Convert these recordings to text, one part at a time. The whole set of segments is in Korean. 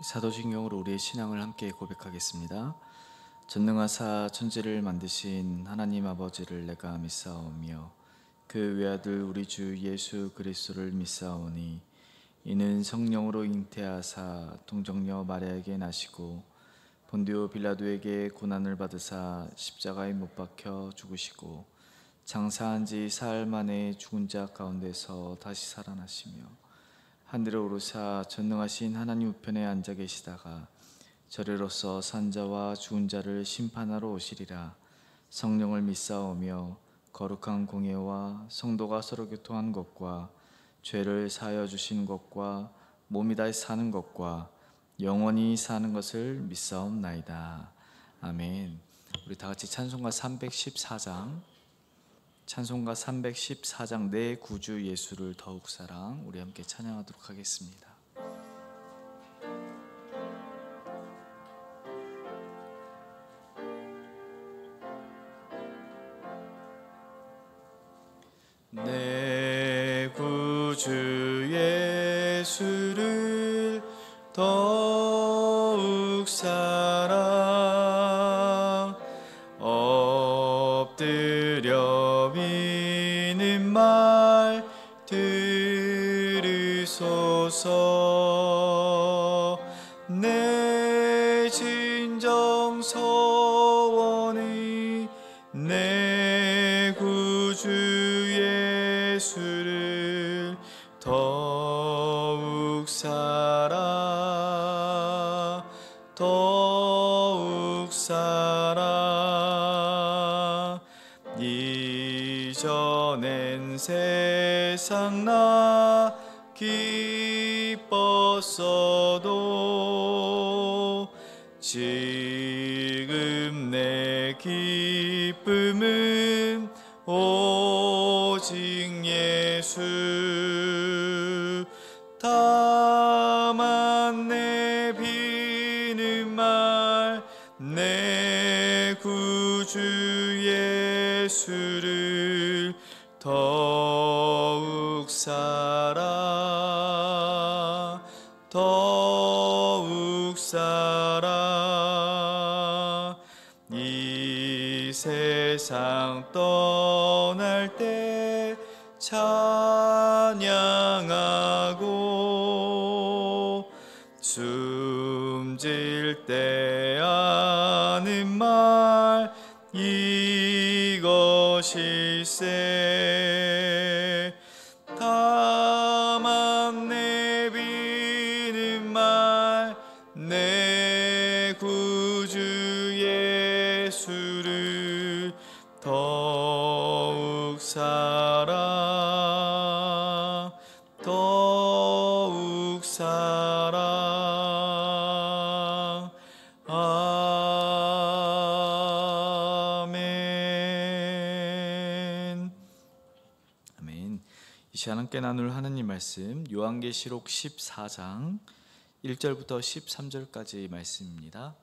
사도신경으로 우리의 신앙을 함께 고백하겠습니다. 전능하사 천지를 만드신 하나님 아버지를 내가 믿사오며 그 외아들 우리 주 예수 그리스도를 믿사오니 이는 성령으로 잉태하사 동정녀 마리아에게 나시고 본디오 빌라도에게 고난을 받으사 십자가에 못 박혀 죽으시고 장사한 지 사흘 만에 죽은 자 가운데서 다시 살아나시며 하늘에 오르사 전능하신 하나님 우편에 앉아 계시다가 저리로서 산 자와 죽은 자를 심판하러 오시리라. 성령을 믿사오며 거룩한 공예와 성도가 서로 교통한 것과 죄를 사하여 주신 것과 몸이 다시 사는 것과 영원히 사는 것을 믿사옵나이다. 아멘. 우리 다 같이 찬송가 314장 찬송가 314장 내 구주 예수를 더욱 사랑 우리 함께 찬양하도록 하겠습니다. 내 구주 예수를 더욱 사랑 엎드려 믿는 말 들으소서. 내 진정 소원이 내 구주 예수를 더욱 사랑 더욱 사랑. 이전엔 세상 나 기뻤어도 지금 내 기쁨은 오직 예수. 다만 내 비는 말 내 구주 예수를 더욱 사랑 더욱 사랑. 이 세상 떠날 때 찬양하고 숨질 때 하는 말 이것일세. 다만 내 비는 말 내 구주 예수를 더욱 사랑 더욱 사랑. 아멘. 아멘. 이 시간 함께 나눌 하나님 말씀 요한계시록 14장 1절부터 13절까지 말씀입니다.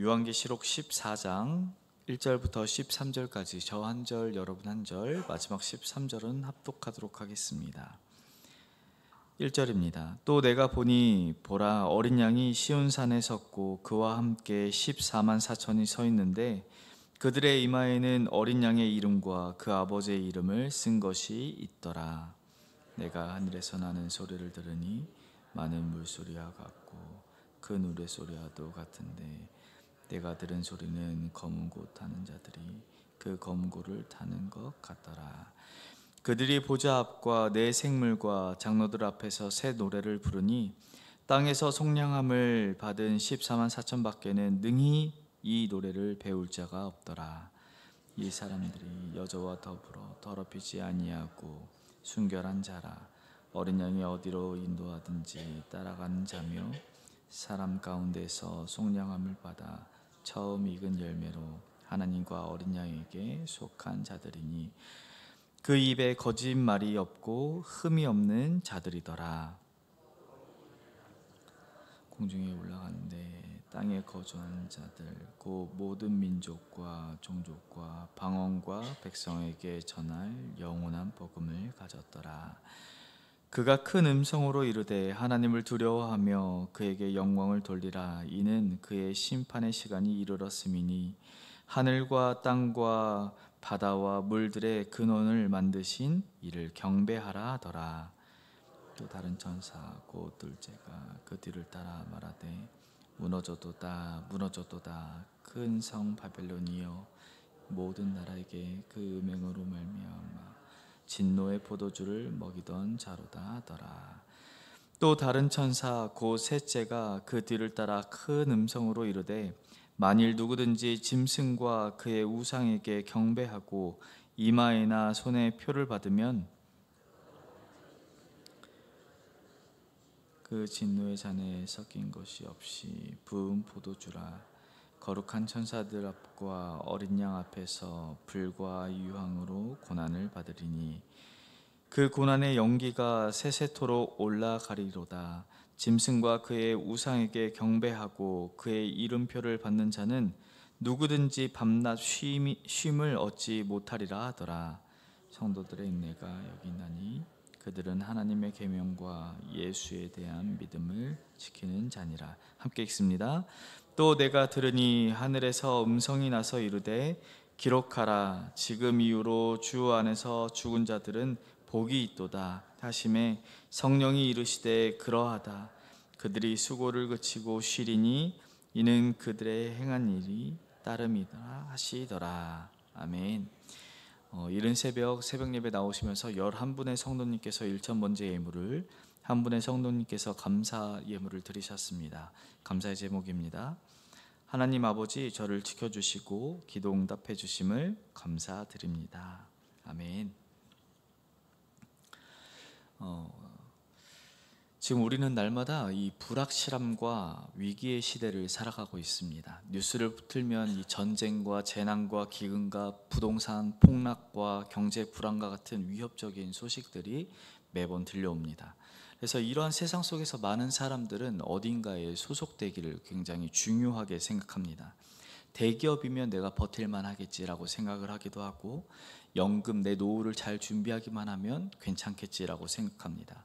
요한계시록 14장 1절부터 13절까지 저 한 절 여러분 한 절 마지막 13절은 합독하도록 하겠습니다. 1절입니다. 또 내가 보니 보라 어린 양이 시온산에 섰고 그와 함께 14만 4천이 서 있는데 그들의 이마에는 어린 양의 이름과 그 아버지의 이름을 쓴 것이 있더라. 내가 하늘에서 나는 소리를 들으니 많은 물소리와 같고 그 노래소리와도 같은데 내가 들은 소리는 검은 고 타는 자들이 그 검은 고를 타는 것 같더라. 그들이 보좌 앞과 내 생물과 장로들 앞에서 새 노래를 부르니 땅에서 속량함을 받은 14만 4천 밖에는 능히 이 노래를 배울 자가 없더라. 이 사람들이 여자와 더불어 더럽히지 아니하고 순결한 자라. 어린 양이 어디로 인도하든지 따라가는 자며 사람 가운데서 속량함을 받아 처음 익은 열매로 하나님과 어린 양에게 속한 자들이니 그 입에 거짓말이 없고 흠이 없는 자들이더라. 공중에 올라가는데 땅에 거주하는 자들 곧 모든 민족과 종족과 방언과 백성에게 전할 영원한 복음을 가졌더라. 그가 큰 음성으로 이르되 하나님을 두려워하며 그에게 영광을 돌리라. 이는 그의 심판의 시간이 이르렀음이니 하늘과 땅과 바다와 물들의 근원을 만드신 이를 경배하라 하더라. 또 다른 천사 곧 둘째가 그 뒤를 따라 말하되 무너져도다 무너져도다 큰 성 바벨론이여 모든 나라에게 그 음행으로 말미암아 진노의 포도주를 먹이던 자로다 하더라. 또 다른 천사 곧 셋째가 그 뒤를 따라 큰 음성으로 이르되 만일 누구든지 짐승과 그의 우상에게 경배하고 이마에나 손에 표를 받으면 그 진노의 잔에 섞인 것이 없이 부은 포도주라. 거룩한 천사들 앞과 어린 양 앞에서 불과 유황으로 고난을 받으리니 그 고난의 연기가 세세토록 올라가리로다. 짐승과 그의 우상에게 경배하고 그의 이름표를 받는 자는 누구든지 밤낮 쉼을 얻지 못하리라 하더라. 성도들의 인내가 여기 있나니 그들은 하나님의 계명과 예수에 대한 믿음을 지키는 자니라. 함께 읽습니다. 또 내가 들으니 하늘에서 음성이 나서 이르되 기록하라. 지금 이후로 주 안에서 죽은 자들은 복이 있도다 하심에 성령이 이르시되 그러하다. 그들이 수고를 그치고 쉬리니 이는 그들의 행한 일이 따름이다 하시더라. 아멘. 이른 새벽 예배 나오시면서 11분의 성도님께서 일천 번째 예물을, 한 분의 성도님께서 감사 예물을 드리셨습니다. 감사의 제목입니다. 하나님 아버지, 저를 지켜주시고 기도 응답해 주심을 감사드립니다. 아멘. 지금 우리는 날마다 이 불확실함과 위기의 시대를 살아가고 있습니다. 뉴스를 틀면 이 전쟁과 재난과 기근과 부동산 폭락과 경제 불안과 같은 위협적인 소식들이 매번 들려옵니다. 그래서 이러한 세상 속에서 많은 사람들은 어딘가에 소속되기를 굉장히 중요하게 생각합니다. 대기업이면 내가 버틸만 하겠지라고 생각을 하기도 하고, 연금 내 노후를 잘 준비하기만 하면 괜찮겠지라고 생각합니다.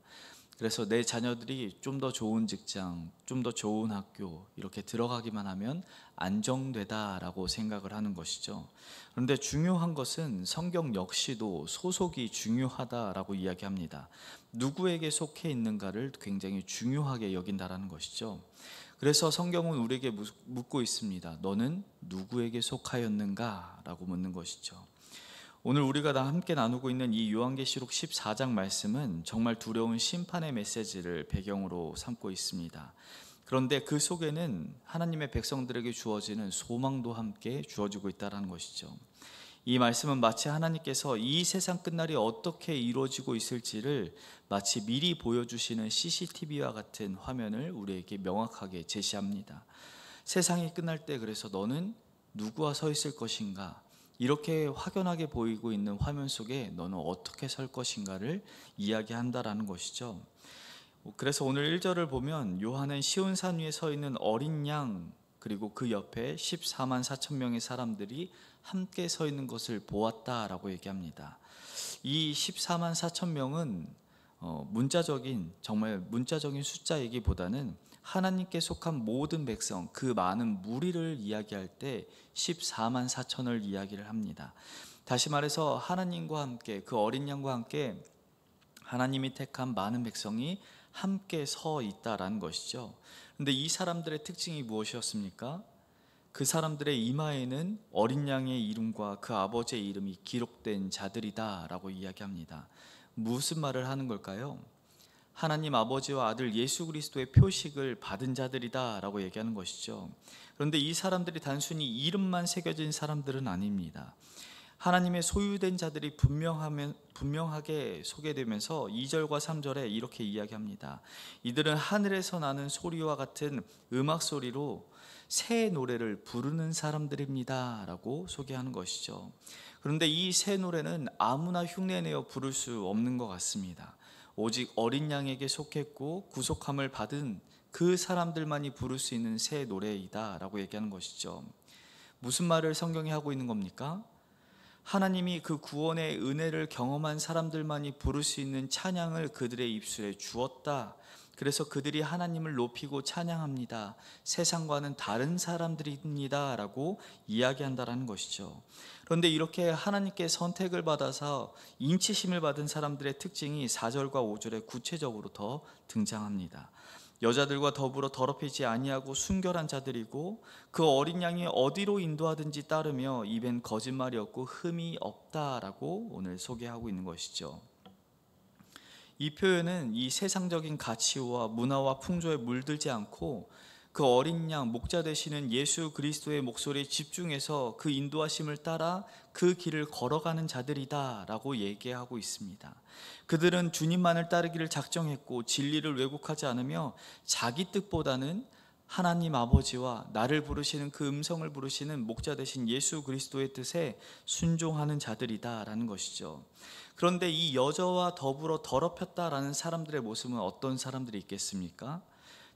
그래서 내 자녀들이 좀 더 좋은 직장, 좀 더 좋은 학교 이렇게 들어가기만 하면 안정되다라고 생각을 하는 것이죠. 그런데 중요한 것은 성경 역시도 소속이 중요하다라고 이야기합니다. 누구에게 속해 있는가를 굉장히 중요하게 여긴다라는 것이죠. 그래서 성경은 우리에게 묻고 있습니다. 너는 누구에게 속하였는가? 라고 묻는 것이죠. 오늘 우리가 함께 나누고 있는 이 요한계시록 14장 말씀은 정말 두려운 심판의 메시지를 배경으로 삼고 있습니다. 그런데 그 속에는 하나님의 백성들에게 주어지는 소망도 함께 주어지고 있다는 것이죠. 이 말씀은 마치 하나님께서 이 세상 끝날이 어떻게 이루어지고 있을지를 마치 미리 보여주시는 CCTV와 같은 화면을 우리에게 명확하게 제시합니다. 세상이 끝날 때 그래서 너는 누구와 서 있을 것인가? 이렇게 확연하게 보이고 있는 화면 속에 너는 어떻게 설 것인가를 이야기한다라는 것이죠. 그래서 오늘 1절을 보면 요한은 시온산 위에 서 있는 어린 양, 그리고 그 옆에 14만 4천 명의 사람들이 함께 서 있는 것을 보았다라고 얘기합니다. 이 14만 4천 명은 정말 문자적인 숫자이기보다는 하나님께 속한 모든 백성, 그 많은 무리를 이야기할 때 14만 4천을 이야기를 합니다. 다시 말해서 하나님과 함께, 그 어린 양과 함께 하나님이 택한 많은 백성이 함께 서 있다라는 것이죠. 그런데 이 사람들의 특징이 무엇이었습니까? 그 사람들의 이마에는 어린 양의 이름과 그 아버지의 이름이 기록된 자들이다 라고 이야기합니다. 무슨 말을 하는 걸까요? 하나님 아버지와 아들 예수 그리스도의 표식을 받은 자들이다 라고 얘기하는 것이죠. 그런데 이 사람들이 단순히 이름만 새겨진 사람들은 아닙니다. 하나님의 소유된 자들이 분명하게 소개되면서 2절과 3절에 이렇게 이야기합니다. 이들은 하늘에서 나는 소리와 같은 음악 소리로 새 노래를 부르는 사람들입니다 라고 소개하는 것이죠. 그런데 이 새 노래는 아무나 흉내내어 부를 수 없는 것 같습니다. 오직 어린 양에게 속했고 구속함을 받은 그 사람들만이 부를 수 있는 새 노래이다 라고 얘기하는 것이죠. 무슨 말을 성경이 하고 있는 겁니까? 하나님이 그 구원의 은혜를 경험한 사람들만이 부를 수 있는 찬양을 그들의 입술에 주었다. 그래서 그들이 하나님을 높이고 찬양합니다. 세상과는 다른 사람들입니다 라고 이야기한다라는 것이죠. 그런데 이렇게 하나님께 선택을 받아서 인치심을 받은 사람들의 특징이 4절과 5절에 구체적으로 더 등장합니다. 여자들과 더불어 더럽히지 아니하고 순결한 자들이고 그 어린 양이 어디로 인도하든지 따르며 입엔 거짓말이 없고 흠이 없다라고 오늘 소개하고 있는 것이죠. 이 표현은 이 세상적인 가치와 문화와 풍조에 물들지 않고 그 어린 양 목자 되시는 예수 그리스도의 목소리에 집중해서 그 인도하심을 따라 그 길을 걸어가는 자들이다 라고 얘기하고 있습니다. 그들은 주님만을 따르기를 작정했고 진리를 왜곡하지 않으며 자기 뜻보다는 하나님 아버지와 나를 부르시는 그 음성을 부르시는 목자 되신 예수 그리스도의 뜻에 순종하는 자들이다 라는 것이죠. 그런데 이 여자와 더불어 더럽혔다라는 사람들의 모습은 어떤 사람들이 있겠습니까?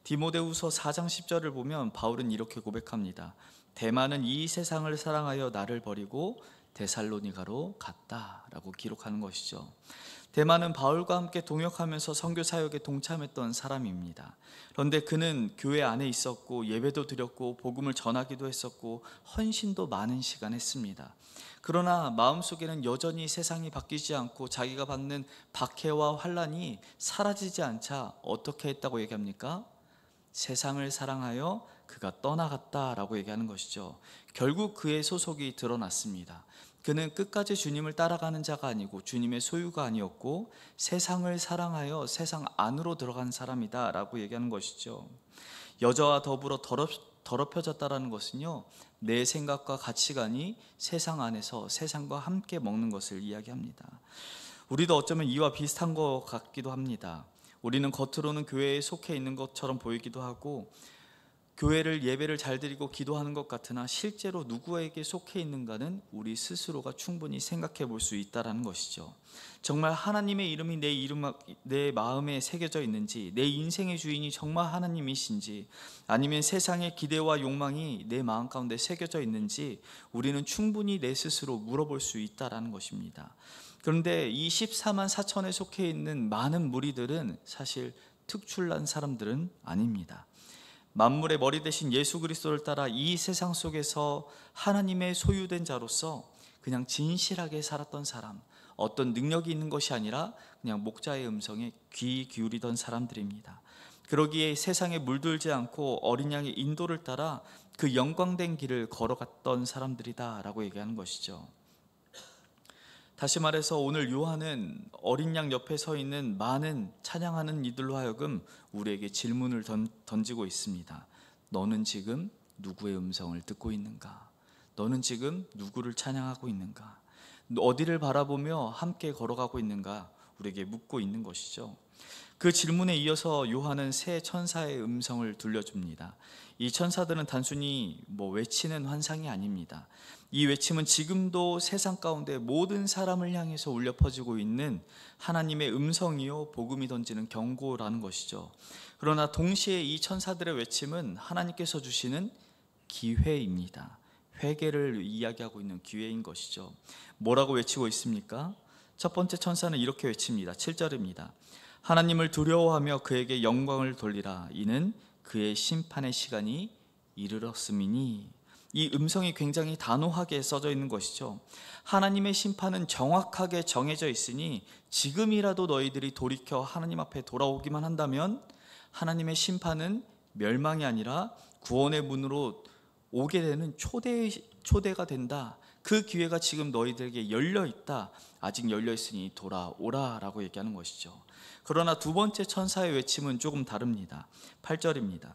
디모데후서 4장 10절을 보면 바울은 이렇게 고백합니다. 데마는 이 세상을 사랑하여 나를 버리고 데살로니가로 갔다라고 기록하는 것이죠. 데마는 바울과 함께 동역하면서 선교 사역에 동참했던 사람입니다. 그런데 그는 교회 안에 있었고 예배도 드렸고 복음을 전하기도 했었고 헌신도 많은 시간 했습니다. 그러나 마음속에는 여전히 세상이 바뀌지 않고 자기가 받는 박해와 환난이 사라지지 않자 어떻게 했다고 얘기합니까? 세상을 사랑하여 그가 떠나갔다라고 얘기하는 것이죠. 결국 그의 소속이 드러났습니다. 그는 끝까지 주님을 따라가는 자가 아니고 주님의 소유가 아니었고 세상을 사랑하여 세상 안으로 들어간 사람이다 라고 얘기하는 것이죠. 여자와 더불어 더럽혀졌다라는 것은요, 내 생각과 가치관이 세상 안에서 세상과 함께 먹는 것을 이야기합니다. 우리도 어쩌면 이와 비슷한 것 같기도 합니다. 우리는 겉으로는 교회에 속해 있는 것처럼 보이기도 하고 교회를 예배를 잘 드리고 기도하는 것 같으나 실제로 누구에게 속해 있는가는 우리 스스로가 충분히 생각해 볼 수 있다는 것이죠. 정말 하나님의 이름이 내 마음에 새겨져 있는지, 내 인생의 주인이 정말 하나님이신지, 아니면 세상의 기대와 욕망이 내 마음 가운데 새겨져 있는지 우리는 충분히 내 스스로 물어볼 수 있다는 것입니다. 그런데 이 14만 4천에 속해 있는 많은 무리들은 사실 특출난 사람들은 아닙니다. 만물의 머리 대신 예수 그리스도를 따라 이 세상 속에서 하나님의 소유된 자로서 그냥 진실하게 살았던 사람, 어떤 능력이 있는 것이 아니라 그냥 목자의 음성에 귀 기울이던 사람들입니다. 그러기에 세상에 물들지 않고 어린 양의 인도를 따라 그 영광된 길을 걸어갔던 사람들이다 라고 얘기하는 것이죠. 다시 말해서 오늘 요한은 어린 양 옆에 서 있는 많은 찬양하는 이들로 하여금 우리에게 질문을 던지고 있습니다. 너는 지금 누구의 음성을 듣고 있는가? 너는 지금 누구를 찬양하고 있는가? 어디를 바라보며 함께 걸어가고 있는가? 우리에게 묻고 있는 것이죠. 그 질문에 이어서 요한은 새 천사의 음성을 들려줍니다. 이 천사들은 단순히 외치는 환상이 아닙니다. 이 외침은 지금도 세상 가운데 모든 사람을 향해서 울려 퍼지고 있는 하나님의 음성이요 복음이 던지는 경고라는 것이죠. 그러나 동시에 이 천사들의 외침은 하나님께서 주시는 기회입니다. 회개를 이야기하고 있는 기회인 것이죠. 뭐라고 외치고 있습니까? 첫 번째 천사는 이렇게 외칩니다. 7절입니다. 하나님을 두려워하며 그에게 영광을 돌리라. 이는 그의 심판의 시간이 이르렀음이니. 이 음성이 굉장히 단호하게 써져 있는 것이죠. 하나님의 심판은 정확하게 정해져 있으니 지금이라도 너희들이 돌이켜 하나님 앞에 돌아오기만 한다면 하나님의 심판은 멸망이 아니라 구원의 문으로 오게 되는 초대가 된다. 그 기회가 지금 너희들에게 열려 있다. 아직 열려 있으니 돌아오라 라고 얘기하는 것이죠. 그러나 두 번째 천사의 외침은 조금 다릅니다. 8절입니다.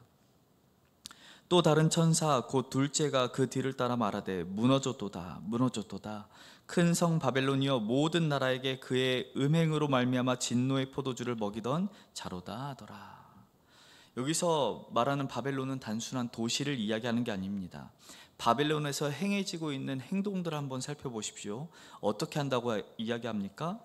또 다른 천사 곧 둘째가 그 뒤를 따라 말하되 무너졌도다 무너졌도다 큰 성 바벨론이여 모든 나라에게 그의 음행으로 말미암아 진노의 포도주를 먹이던 자로다 하더라. 여기서 말하는 바벨론은 단순한 도시를 이야기하는 게 아닙니다. 바벨론에서 행해지고 있는 행동들을 한번 살펴보십시오. 어떻게 한다고 이야기합니까?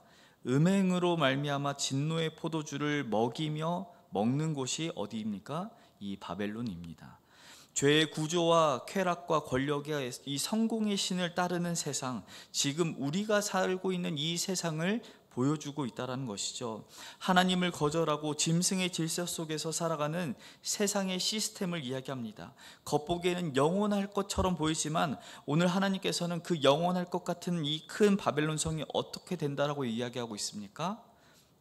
음행으로 말미암아 진노의 포도주를 먹이며 먹는 곳이 어디입니까? 이 바벨론입니다. 죄의 구조와 쾌락과 권력의 이 성공의 신을 따르는 세상, 지금 우리가 살고 있는 이 세상을 보여주고 있다는 것이죠. 하나님을 거절하고 짐승의 질서 속에서 살아가는 세상의 시스템을 이야기합니다. 겉보기에는 영원할 것처럼 보이지만 오늘 하나님께서는 그 영원할 것 같은 이 큰 바벨론 성이 어떻게 된다라고 이야기하고 있습니까?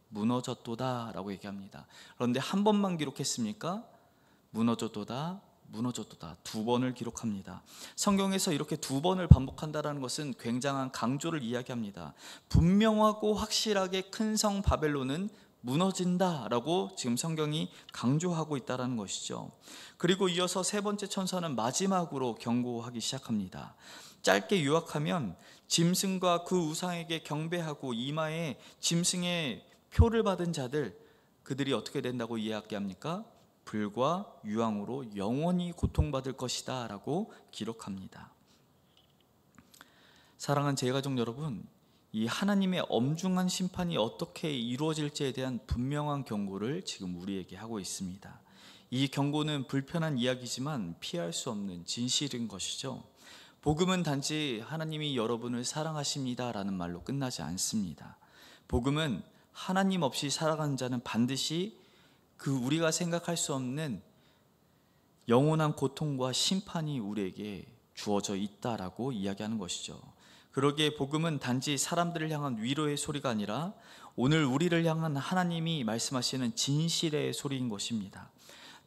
무너졌도다 라고 얘기합니다. 그런데 한 번만 기록했습니까? 무너졌도다, 무너졌도다, 두 번을 기록합니다. 성경에서 이렇게 두 번을 반복한다는 것은 굉장한 강조를 이야기합니다. 분명하고 확실하게 큰 성 바벨론은 무너진다라고 지금 성경이 강조하고 있다는 것이죠. 그리고 이어서 세 번째 천사는 마지막으로 경고하기 시작합니다. 짧게 요약하면 짐승과 그 우상에게 경배하고 이마에 짐승의 표를 받은 자들, 그들이 어떻게 된다고 이야기합니까? 불과 유황으로 영원히 고통받을 것이다 라고 기록합니다. 사랑하는 제가족 여러분, 이 하나님의 엄중한 심판이 어떻게 이루어질지에 대한 분명한 경고를 지금 우리에게 하고 있습니다. 이 경고는 불편한 이야기지만 피할 수 없는 진실인 것이죠. 복음은 단지 하나님이 여러분을 사랑하십니다 라는 말로 끝나지 않습니다. 복음은 하나님 없이 살아가는 자는 반드시 그 우리가 생각할 수 없는 영원한 고통과 심판이 우리에게 주어져 있다라고 이야기하는 것이죠. 그러기에 복음은 단지 사람들을 향한 위로의 소리가 아니라 오늘 우리를 향한 하나님이 말씀하시는 진실의 소리인 것입니다.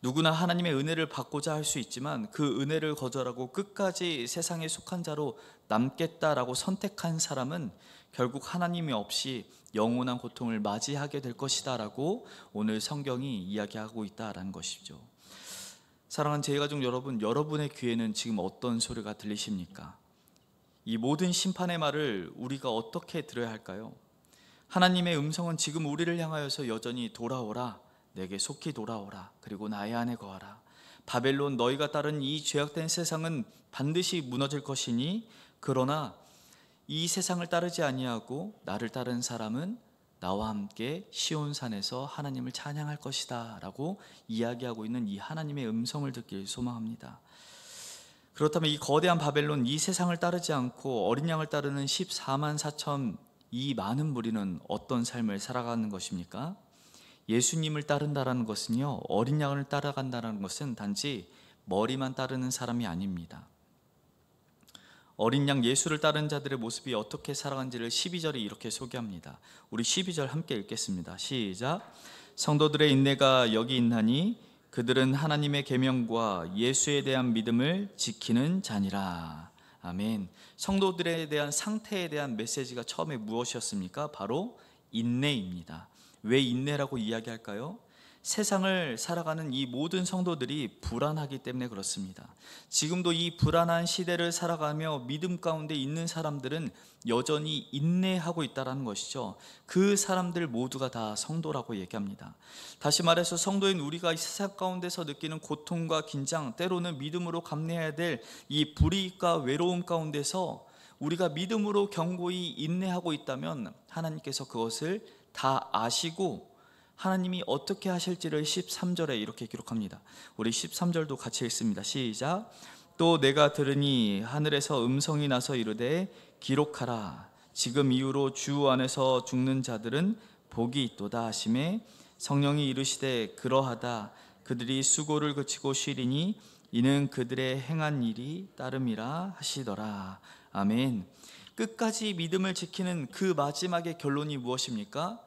누구나 하나님의 은혜를 받고자 할 수 있지만 그 은혜를 거절하고 끝까지 세상에 속한 자로 남겠다라고 선택한 사람은 결국 하나님이 없이 영원한 고통을 맞이하게 될 것이다 라고 오늘 성경이 이야기하고 있다라는 것이죠. 사랑하는 제가족 여러분, 여러분의 귀에는 지금 어떤 소리가 들리십니까? 이 모든 심판의 말을 우리가 어떻게 들어야 할까요? 하나님의 음성은 지금 우리를 향하여서 여전히 돌아오라, 내게 속히 돌아오라, 그리고 나의 안에 거하라. 바벨론, 너희가 따른 이 죄악된 세상은 반드시 무너질 것이니 그러나 이 세상을 따르지 아니하고 나를 따른 사람은 나와 함께 시온산에서 하나님을 찬양할 것이다 라고 이야기하고 있는 이 하나님의 음성을 듣길 소망합니다. 그렇다면 이 거대한 바벨론, 이 세상을 따르지 않고 어린 양을 따르는 14만 4천 이 많은 무리는 어떤 삶을 살아가는 것입니까? 예수님을 따른다라는 것은요, 어린 양을 따라간다는 것은 단지 머리만 따르는 사람이 아닙니다. 어린 양 예수를 따른 자들의 모습이 어떻게 살아간지를 12절에 이렇게 소개합니다. 우리 12절 함께 읽겠습니다. 시작. 성도들의 인내가 여기 있나니 그들은 하나님의 계명과 예수에 대한 믿음을 지키는 자니라. 아멘. 성도들에 대한 상태에 대한 메시지가 처음에 무엇이었습니까? 바로 인내입니다. 왜 인내라고 이야기할까요? 세상을 살아가는 이 모든 성도들이 불안하기 때문에 그렇습니다. 지금도 이 불안한 시대를 살아가며 믿음 가운데 있는 사람들은 여전히 인내하고 있다는 것이죠. 그 사람들 모두가 다 성도라고 얘기합니다. 다시 말해서 성도인 우리가 이 세상 가운데서 느끼는 고통과 긴장, 때로는 믿음으로 감내해야 될 이 불이익과 외로움 가운데서 우리가 믿음으로 견고히 인내하고 있다면 하나님께서 그것을 다 아시고 하나님이 어떻게 하실지를 13절에 이렇게 기록합니다. 우리 13절도 같이 읽습니다. 시작. 또 내가 들으니 하늘에서 음성이 나서 이르되 기록하라. 지금 이후로 주 안에서 죽는 자들은 복이 있도다 하시매 성령이 이르시되 그러하다. 그들이 수고를 그치고 쉬리니 이는 그들의 행한 일이 따름이라 하시더라. 아멘. 끝까지 믿음을 지키는 그 마지막의 결론이 무엇입니까?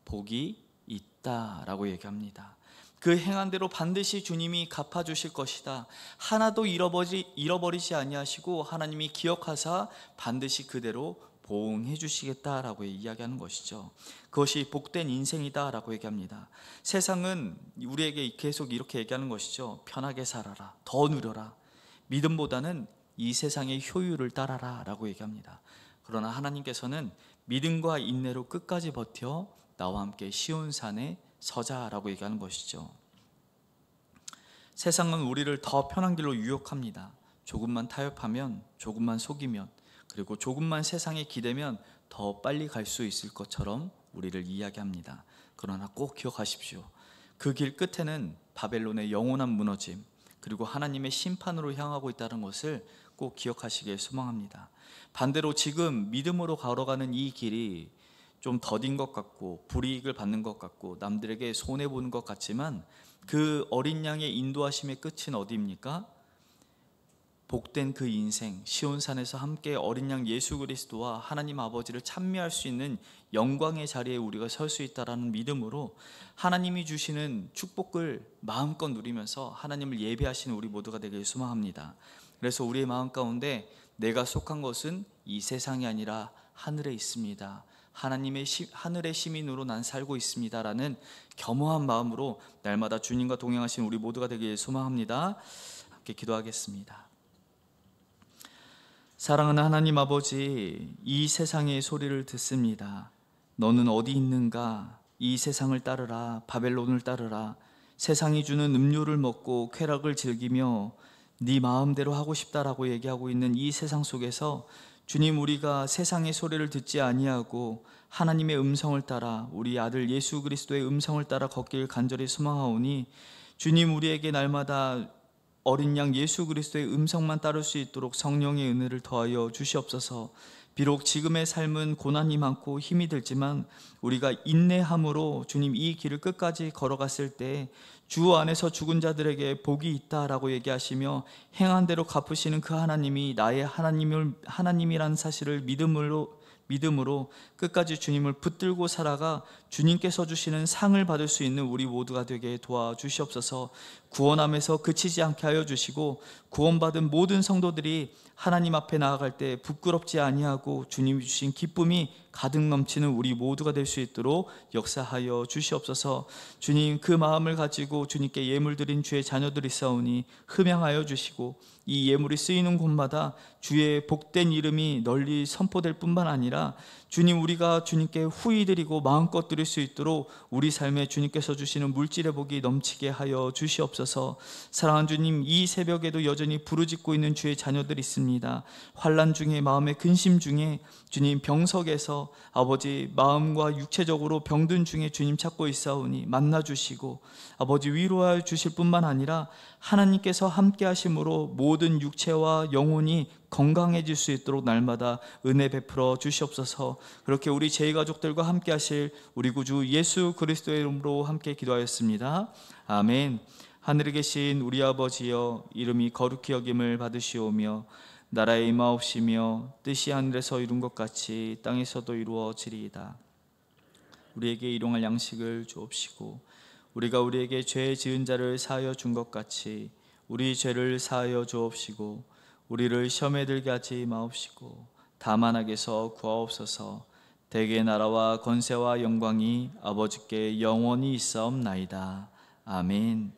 복이 있다라고 얘기합니다. 그 행한 대로 반드시 주님이 갚아주실 것이다. 하나도 잃어버리지 아니하시고 하나님이 기억하사 반드시 그대로 보응해 주시겠다라고 이야기하는 것이죠. 그것이 복된 인생이다라고 얘기합니다. 세상은 우리에게 계속 이렇게 얘기하는 것이죠. 편하게 살아라, 더 누려라, 믿음보다는 이 세상의 효율을 따라라 라고 얘기합니다. 그러나 하나님께서는 믿음과 인내로 끝까지 버텨 나와 함께 시온산에 서자라고 얘기하는 것이죠. 세상은 우리를 더 편한 길로 유혹합니다. 조금만 타협하면, 조금만 속이면, 그리고 조금만 세상에 기대면 더 빨리 갈 수 있을 것처럼 우리를 이야기합니다. 그러나 꼭 기억하십시오. 그 길 끝에는 바벨론의 영원한 무너짐, 그리고 하나님의 심판으로 향하고 있다는 것을 꼭 기억하시길 소망합니다. 반대로 지금 믿음으로 걸어가는 이 길이 좀 더딘 것 같고 불이익을 받는 것 같고 남들에게 손해보는 것 같지만 그 어린 양의 인도하심의 끝은 어디입니까? 복된 그 인생, 시온산에서 함께 어린 양 예수 그리스도와 하나님 아버지를 찬미할 수 있는 영광의 자리에 우리가 설 수 있다는 믿음으로 하나님이 주시는 축복을 마음껏 누리면서 하나님을 예배하시는 우리 모두가 되길 소망합니다. 그래서 우리의 마음 가운데 내가 속한 것은 이 세상이 아니라 하늘에 있습니다, 하늘의 시민으로 난 살고 있습니다 라는 겸허한 마음으로 날마다 주님과 동행하시는 우리 모두가 되길 소망합니다. 함께 기도하겠습니다. 사랑하는 하나님 아버지, 이 세상의 소리를 듣습니다. 너는 어디 있는가? 이 세상을 따르라, 바벨론을 따르라. 세상이 주는 음료를 먹고 쾌락을 즐기며 네 마음대로 하고 싶다라고 얘기하고 있는 이 세상 속에서 주님, 우리가 세상의 소리를 듣지 아니하고 하나님의 음성을 따라 우리 아들 예수 그리스도의 음성을 따라 걷길 간절히 소망하오니 주님, 우리에게 날마다 어린 양 예수 그리스도의 음성만 따를 수 있도록 성령의 은혜를 더하여 주시옵소서. 비록 지금의 삶은 고난이 많고 힘이 들지만 우리가 인내함으로 주님 이 길을 끝까지 걸어갔을 때 주 안에서 죽은 자들에게 복이 있다라고 얘기하시며 행한 대로 갚으시는 그 하나님이 나의 하나님이라는 사실을 믿음으로 끝까지 주님을 붙들고 살아가 주님께서 주시는 상을 받을 수 있는 우리 모두가 되게 도와주시옵소서. 구원함에서 그치지 않게 하여 주시고 구원받은 모든 성도들이 하나님 앞에 나아갈 때 부끄럽지 아니하고 주님이 주신 기쁨이 가득 넘치는 우리 모두가 될 수 있도록 역사하여 주시옵소서. 주님, 그 마음을 가지고 주님께 예물 드린 주의 자녀들이 있사오니 흠양하여 주시고 이 예물이 쓰이는 곳마다 주의 복된 이름이 널리 선포될 뿐만 아니라 주님, 우리가 주님께 후히 드리고 마음껏 드릴 수 있도록 우리 삶에 주님께서 주시는 물질의 복이 넘치게 하여 주시옵소서. 사랑하는 주님, 이 새벽에도 여전히 부르짖고 있는 주의 자녀들이 있습니다. 환난 중에, 마음의 근심 중에 주님, 병석에서 아버지 마음과 육체적으로 병든 중에 주님 찾고 있사오니 만나 주시고 아버지 위로하여 주실 뿐만 아니라 하나님께서 함께 하심으로 모든 육체와 영혼이 건강해질 수 있도록 날마다 은혜 베풀어 주시옵소서. 그렇게 우리 제가족들과 함께 하실 우리 구주 예수 그리스도의 이름으로 함께 기도하였습니다. 아멘. 하늘에 계신 우리 아버지여, 이름이 거룩히 여김을 받으시오며 나라의 임하옵시며 뜻이 하늘에서 이룬 것 같이 땅에서도 이루어지리이다. 우리에게 일용할 양식을 주옵시고 우리가 우리에게 죄 지은 자를 사하여 준 것 같이 우리 죄를 사하여 주옵시고 우리를 시험에 들게 하지 마옵시고 다만 악에서 구하옵소서. 대개 나라와 권세와 영광이 아버지께 영원히 있사옵나이다. 아멘.